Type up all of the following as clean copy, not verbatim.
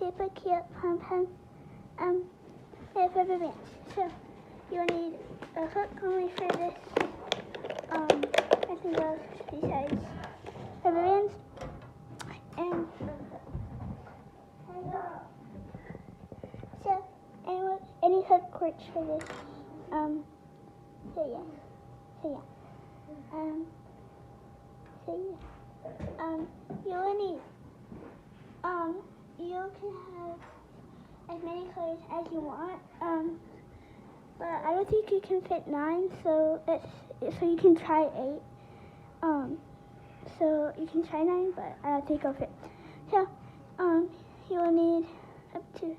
super cute Pom Pom rubber bands. So you'll need a hook only for this. I think of besides rubber bands and so any hook works for this. So yeah. You'll need you can have as many colors as you want. But I don't think you can fit 9, so you can try 8. So you can try 9, but I don't think it'll fit. So you will need up to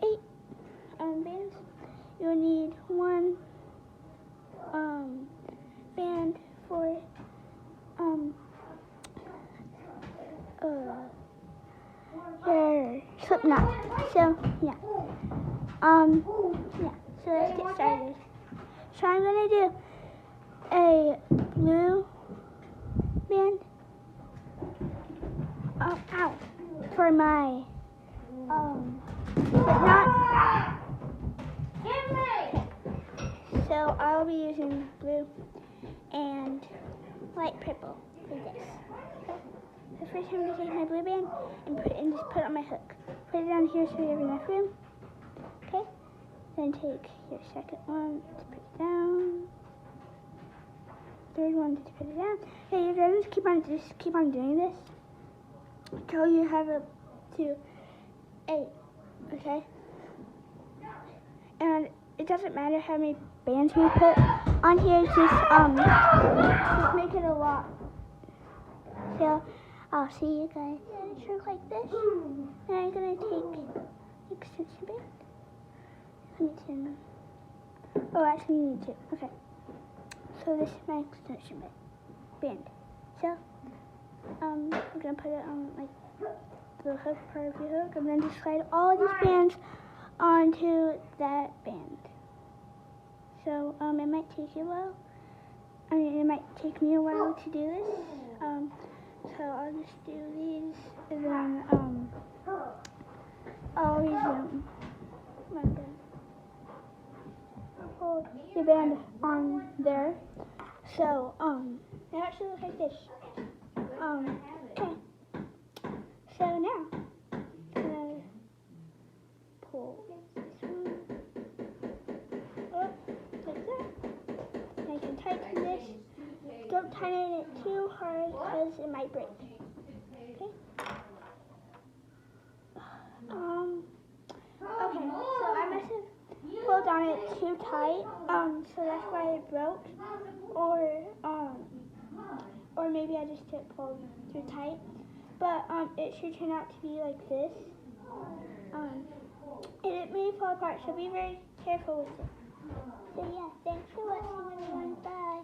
8 bands. You'll need 1 band for your slip knot. So yeah. So let's get started. So I'm gonna do a blue band out for my slip knot. So I'll be using blue and light purple for this. Okay. So first I'm going to take my blue band and just put it on my hook. Put it down here so we have enough room. Okay. Then take your second one to put it down. Third one to put it down. Okay, you're going to keep on doing this until you have up to 8. Okay. And it doesn't matter how many bands we put on here, just make it a lot. So I'll see you guys in a trick like this. And I'm gonna take extension band. Let me turn. Oh, actually you need 2. Okay. So this is my extension band. So I'm gonna put it on like the hook part of your hook, and then just slide all these bands onto that band. So it might take you a while. It might take me a while to do this. So I'll just do these, and then I'll resume. Hold the band on there. So it actually looks like this. Okay. So now I'm gonna pull this one up like that. I can tighten this. Don't tighten it too hard because it might break. Okay. Okay. So I must have pulled on it too tight. So that's why it broke. Or maybe I just didn't pull too tight. But it should turn out to be like this. And it may fall apart, so be very careful with it. So yeah, thanks for watching everyone. Bye.